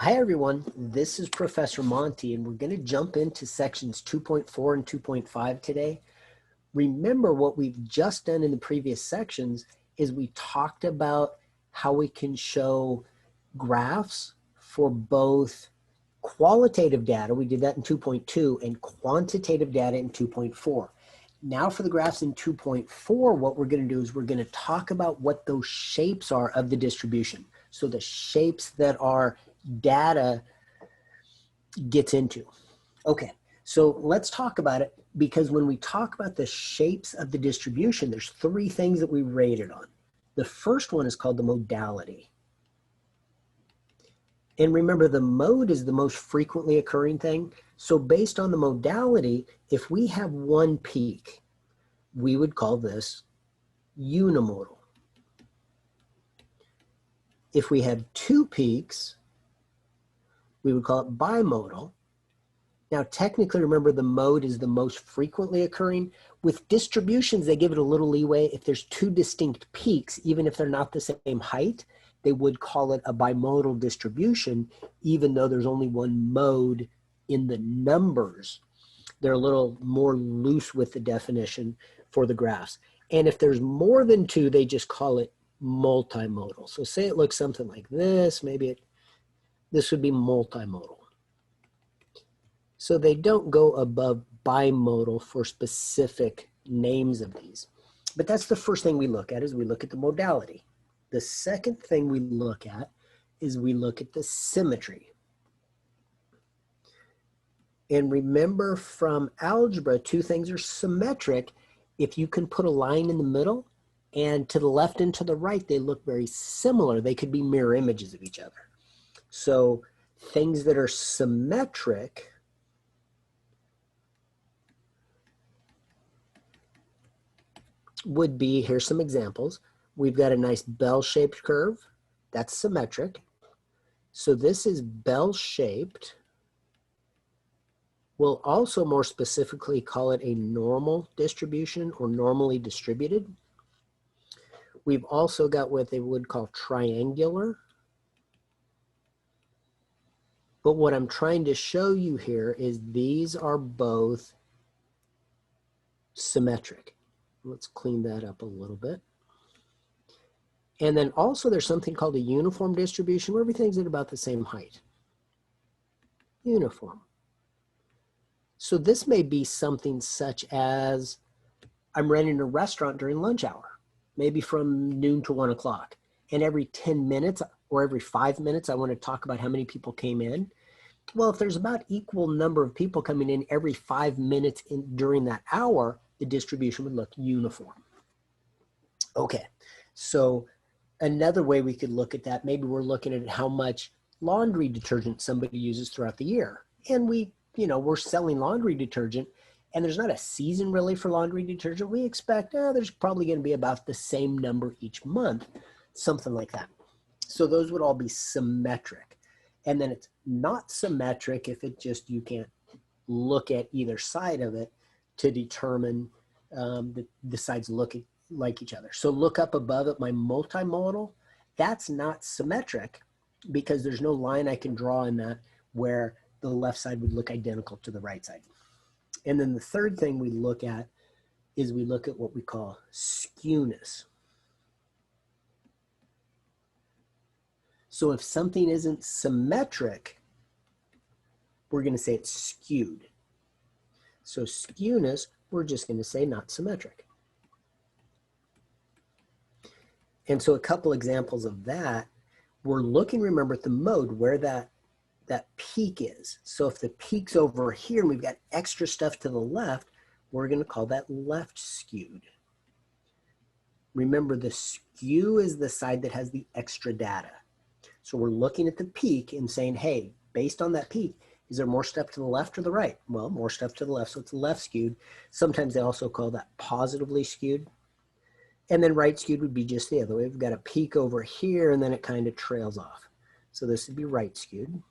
Hi everyone, this is Professor Monty and we're going to jump into sections 2.4 and 2.5 today. Remember what we've just done in the previous sections is we talked about how we can show graphs for both qualitative data, we did that in 2.2, and quantitative data in 2.4. Now for the graphs in 2.4, what we're going to do is we're going to talk about what those shapes are of the distribution. So the shapes that our data gets into. Okay, so let's talk about it, because when we talk about the shapes of the distribution, there's three things that we rated on. The first one is called the modality. And remember, the mode is the most frequently occurring thing. So based on the modality, if we have one peak, we would call this unimodal. If we have two peaks, we would call it bimodal. Now, technically, remember, the mode is the most frequently occurring. With distributions, they give it a little leeway. If there's two distinct peaks, even if they're not the same height, they would call it a bimodal distribution, even though there's only one mode in the numbers. They're a little more loose with the definition for the graphs. And if there's more than two, they just call it multimodal. So say it looks something like this, maybe this would be multimodal. So they don't go above bimodal for specific names of these. But that's the first thing we look at, is we look at the modality. The second thing we look at is we look at the symmetry. And remember from algebra, two things are symmetric if you can put a line in the middle, and to the left and to the right, they look very similar. They could be mirror images of each other. So things that are symmetric would be, here's some examples. We've got a nice bell-shaped curve. That's symmetric. So this is bell-shaped. We'll also more specifically call it a normal distribution or normally distributed. We've also got what they would call triangular. But what I'm trying to show you here is these are both symmetric. Let's clean that up a little bit. And then also there's something called a uniform distribution where everything's at about the same height. Uniform. So this may be something such as I'm renting a restaurant during lunch hour, maybe from noon to 1 o'clock. And every 10 minutes or every 5 minutes, I want to talk about how many people came in. Well, if there's about equal number of people coming in every 5 minutes during that hour, the distribution would look uniform. Okay, so another way we could look at that, maybe we're looking at how much laundry detergent somebody uses throughout the year. And we're selling laundry detergent, and there's not a season really for laundry detergent. We expect there's probably going to be about the same number each month, something like that. So those would all be symmetric. And then it's not symmetric if it just, you can't look at either side of it to determine the sides look like each other. So look up above at my multimodal. That's not symmetric because there's no line I can draw in that where the left side would look identical to the right side. And then the third thing we look at is we look at what we call skewness. So if something isn't symmetric, we're going to say it's skewed. So skewness, we're just going to say not symmetric. And so a couple examples of that, we're looking, remember, at the mode where that peak is. So if the peak's over here and we've got extra stuff to the left, we're going to call that left-skewed. Remember, the skew is the side that has the extra data. So we're looking at the peak and saying, hey, based on that peak, is there more stuff to the left or the right? Well, more stuff to the left, so it's left-skewed. Sometimes they also call that positively skewed. And then right-skewed would be just the other way. We've got a peak over here, and then it kind of trails off. So this would be right-skewed.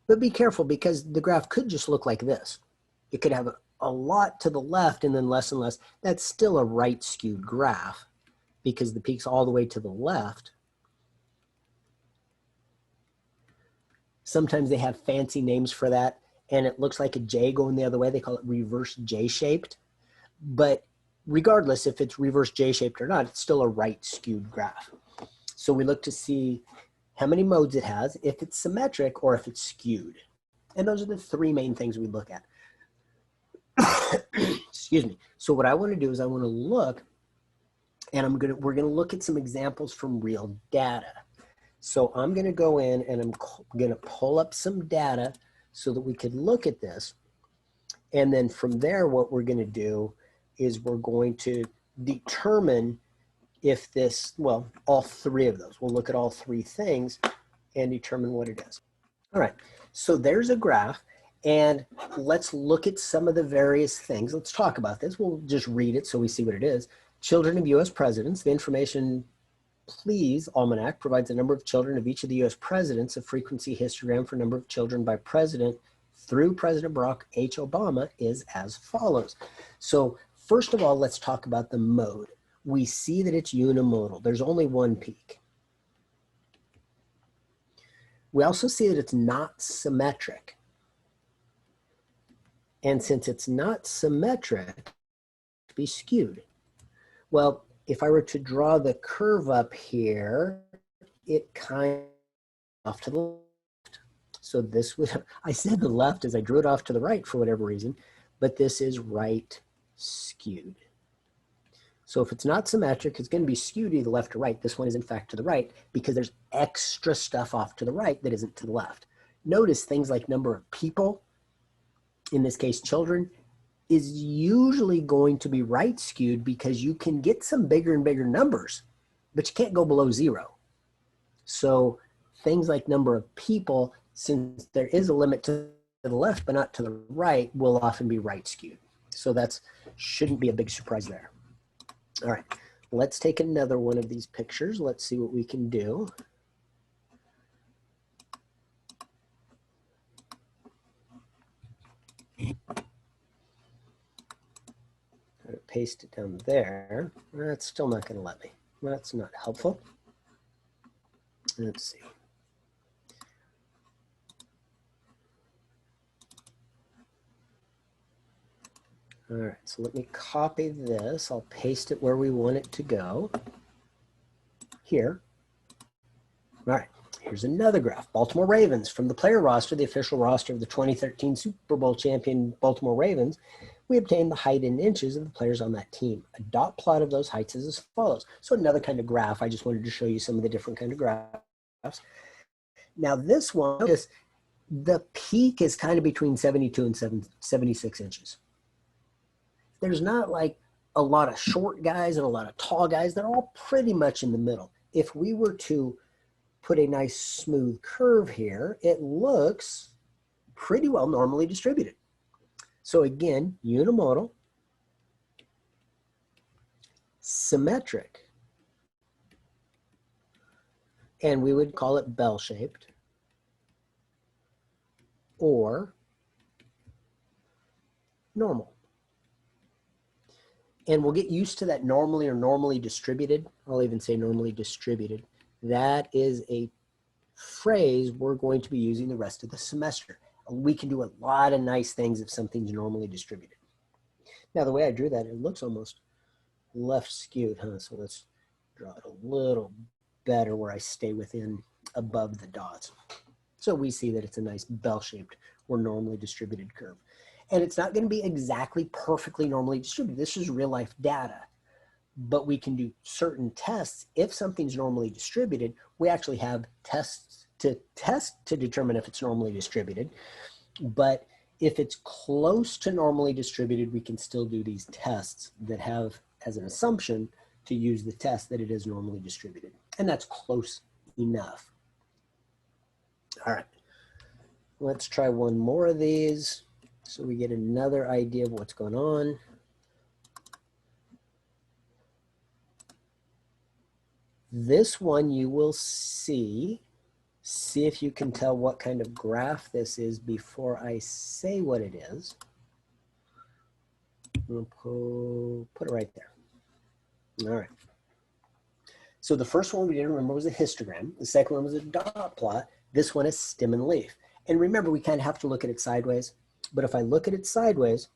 But be careful, because the graph could just look like this. It could have a lot to the left and then less and less. That's still a right-skewed graph because the peak's all the way to the left. Sometimes they have fancy names for that, and it looks like a J going the other way. They call it reverse J-shaped. But regardless if it's reverse J-shaped or not, it's still a right-skewed graph. So we look to see how many modes it has, if it's symmetric or if it's skewed. And those are the three main things we look at. Excuse me. So what I want to do is I want to look, and we're going to look at some examples from real data. So I'm going to go in and I'm going to pull up some data so that we could look at this. And then from there, what we're going to do is we're going to determine if this, well, all three of those. We'll look at all three things and determine what it is. All right, so there's a graph, and let's look at some of the various things. Let's talk about this. We'll just read it so we see what it is. Children of U.S. presidents. The information Please Almanac provides the number of children of each of the U.S. presidents, a frequency histogram for number of children by president through President Barack H. Obama is as follows. So first of all, let's talk about the mode. We see that it's unimodal. There's only one peak. We also see that it's not symmetric. And since it's not symmetric, it's be skewed. Well, if I were to draw the curve up here, it kind of off to the left. So this would, I said the left as I drew it off to the right for whatever reason, but this is right skewed. So if it's not symmetric, it's going to be skewed either left or right. This one is in fact to the right because there's extra stuff off to the right that isn't to the left. Notice things like number of people, in this case children, is usually going to be right skewed because you can get some bigger and bigger numbers, but you can't go below 0. So things like number of people, since there is a limit to the left but not to the right, will often be right skewed. So that shouldn't be a big surprise there. All right, let's take another one of these pictures. Let's see what we can do. Paste it down there. That's still not going to let me. That's not helpful. Let's see. All right, so let me copy this. I'll paste it where we want it to go. Here. All right, here's another graph. Baltimore Ravens. From the player roster, the official roster of the 2013 Super Bowl champion Baltimore Ravens, we obtained the height in inches of the players on that team. A dot plot of those heights is as follows. So another kind of graph. I just wanted to show you some of the different kind of graphs. Now this one, notice the peak is kind of between 72 and 76 inches. There's not like a lot of short guys and a lot of tall guys. They're all pretty much in the middle. If we were to put a nice smooth curve here, it looks pretty well normally distributed. So again, unimodal, symmetric, and we would call it bell-shaped, or normal. And we'll get used to that normally or normally distributed. I'll even say normally distributed. That is a phrase we're going to be using the rest of the semester. We can do a lot of nice things if something's normally distributed. Now, the way I drew that, it looks almost left skewed, huh? So let's draw it a little better where I stay within above the dots. So we see that it's a nice bell-shaped or normally distributed curve. And it's not going to be exactly perfectly normally distributed. This is real life data. But we can do certain tests. If something's normally distributed, we actually have tests to test to determine if it's normally distributed. But if it's close to normally distributed, we can still do these tests that have as an assumption to use the test that it is normally distributed. And that's close enough. All right, let's try one more of these so we get another idea of what's going on. This one you will see if you can tell what kind of graph this is before I say what it is. I'm going to put it right there. All right. So the first one we didn't remember was a histogram. The second one was a dot plot. This one is stem and leaf. And remember, we kind of have to look at it sideways. But if I look at it sideways,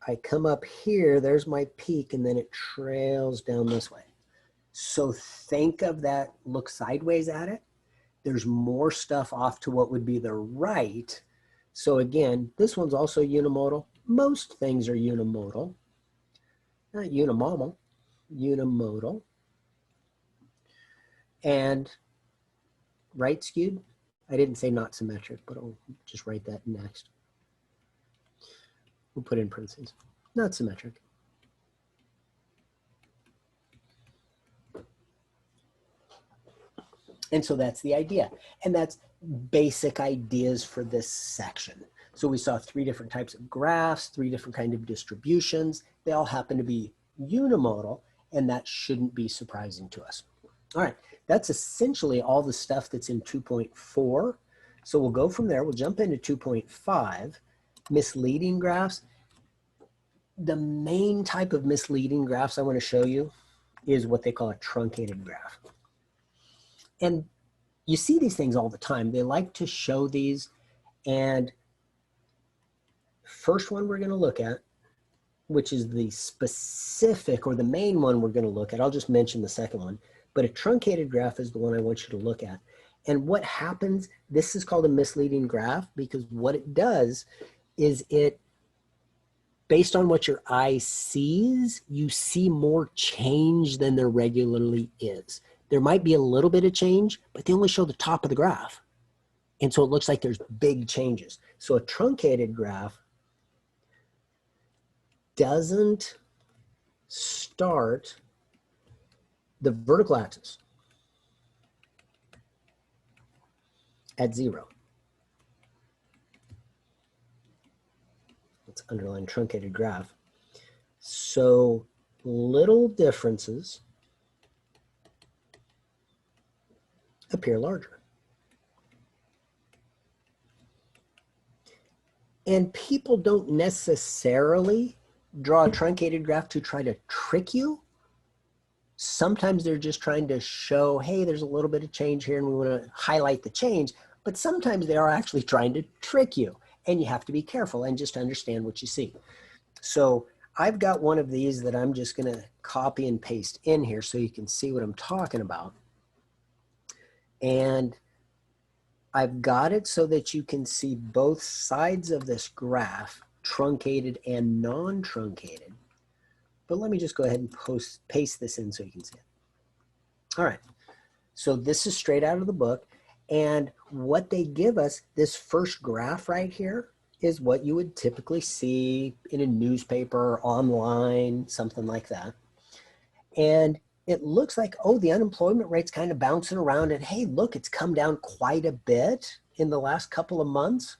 I come up here, there's my peak, and then it trails down this way. So think of that, look sideways at it. There's more stuff off to what would be the right. So again, this one's also unimodal. Most things are unimodal. Not unimodal, unimodal. And right skewed, I didn't say not symmetric, but I'll just write that next. We'll put in parentheses, not symmetric. And so that's the idea. And that's basic ideas for this section. So we saw 3 different types of graphs, 3 different kinds of distributions. They all happen to be unimodal, and that shouldn't be surprising to us. All right, that's essentially all the stuff that's in 2.4. So we'll go from there, we'll jump into 2.5, misleading graphs. The main type of misleading graphs I want to show you is what they call a truncated graph. And you see these things all the time. They like to show these. And first one we're going to look at, which is the specific or the main one we're going to look at. I'll just mention the second one. But a truncated graph is the one I want you to look at. And what happens, this is called a misleading graph because what it does is it, based on what your eye sees, you see more change than there regularly is. There might be a little bit of change, but they only show the top of the graph. And so it looks like there's big changes. So a truncated graph doesn't start the vertical axis at 0. Let's underline truncated graph. So little differences appear larger. And people don't necessarily draw a truncated graph to try to trick you. Sometimes they're just trying to show, hey, there's a little bit of change here and we want to highlight the change. But sometimes they are actually trying to trick you. And you have to be careful and just understand what you see. So I've got one of these that I'm just going to copy and paste in here so you can see what I'm talking about. And I've got it so that you can see both sides of this graph, truncated and non-truncated. But let me just go ahead and paste this in so you can see it. All right, so this is straight out of the book. And what they give us, this first graph right here, is what you would typically see in a newspaper or online, something like that. And it looks like, oh, the unemployment rate's kind of bouncing around and hey, look, it's come down quite a bit in the last couple of months.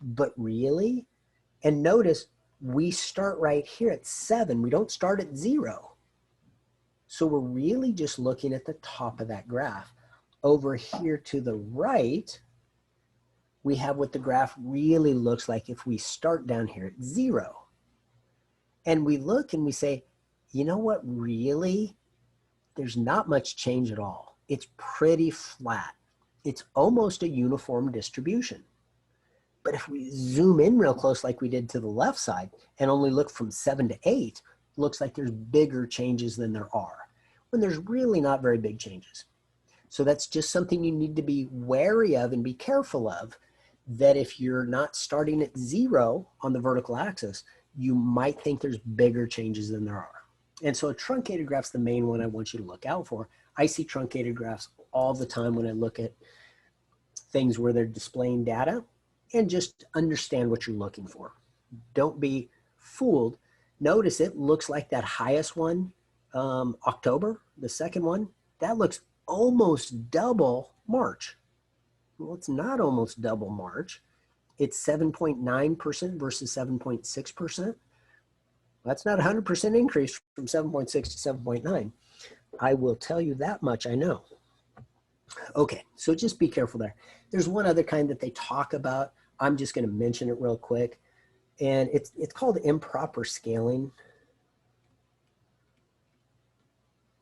But really? And notice we start right here at 7. We don't start at 0. So we're really just looking at the top of that graph. Over here to the right, we have what the graph really looks like if we start down here at 0. And we look and we say, you know what, really? There's not much change at all. It's pretty flat. It's almost a uniform distribution. But if we zoom in real close like we did to the left side and only look from 7 to 8, it looks like there's bigger changes than there are, when there's really not very big changes. So that's just something you need to be wary of and be careful of, that if you're not starting at 0 on the vertical axis, you might think there's bigger changes than there are. And so a truncated graph's the main one I want you to look out for. I see truncated graphs all the time when I look at things where they're displaying data, and just understand what you're looking for. Don't be fooled. Notice it looks like that highest one, October, the second one, that looks almost double March. Well, it's not almost double March. It's 7.9% versus 7.6%. That's not a 100% increase from 7.6 to 7.9. I will tell you that much, I know. Okay, so just be careful there. There's one other kind that they talk about. I'm just going to mention it real quick. And it's called improper scaling.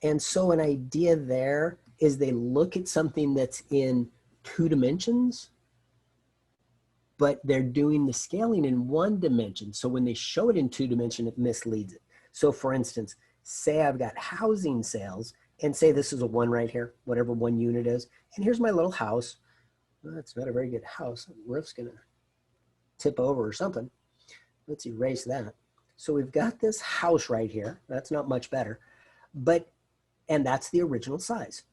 And so an idea there is they look at something that's in 2 dimensions, but they're doing the scaling in 1 dimension. So when they show it in 2 dimension, it misleads it. So for instance, say I've got housing sales, and say this is a 1 right here, whatever 1 unit is. And here's my little house. Well, that's not a very good house. The roof's gonna tip over or something. Let's erase that. So we've got this house right here. That's not much better, and that's the original size.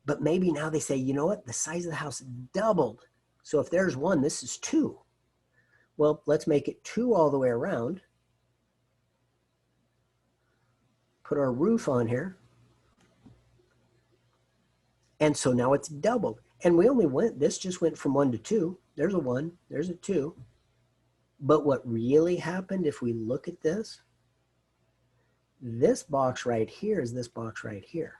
But maybe now they say, you know what? The size of the house doubled. So if there's 1, this is 2. Well, let's make it 2 all the way around. Put our roof on here. And so now it's doubled. And we only this just went from 1 to 2. There's a 1, there's a 2. But what really happened, if we look at this box right here is this box right here.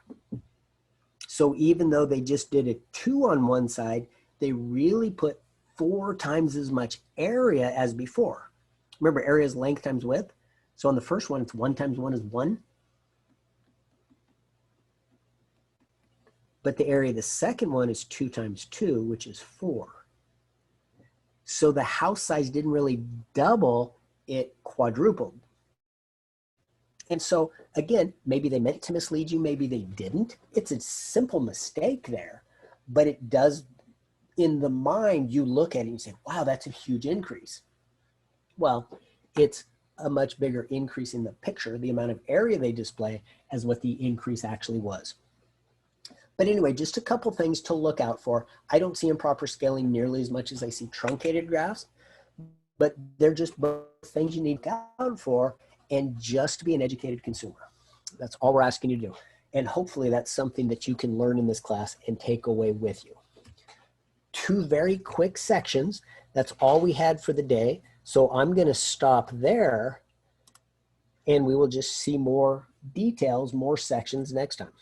So even though they just did a 2 on one side, they really put 4 times as much area as before. Remember, area is length times width. So on the first one, it's 1 times 1 is 1. But the area of the second one is 2 times 2, which is 4. So the house size didn't really double, it quadrupled. And so again, maybe they meant to mislead you, maybe they didn't. It's a simple mistake there, but it does, in the mind, you look at it and you say, wow, that's a huge increase. Well, it's a much bigger increase in the picture, the amount of area they display, as what the increase actually was. But anyway, just a couple things to look out for. I don't see improper scaling nearly as much as I see truncated graphs, but they're just both things you need to look out for, and just be an educated consumer. That's all we're asking you to do. And hopefully that's something that you can learn in this class and take away with you. 2 very quick sections. That's all we had for the day. So I'm going to stop there, and we will just see more details, more sections next time.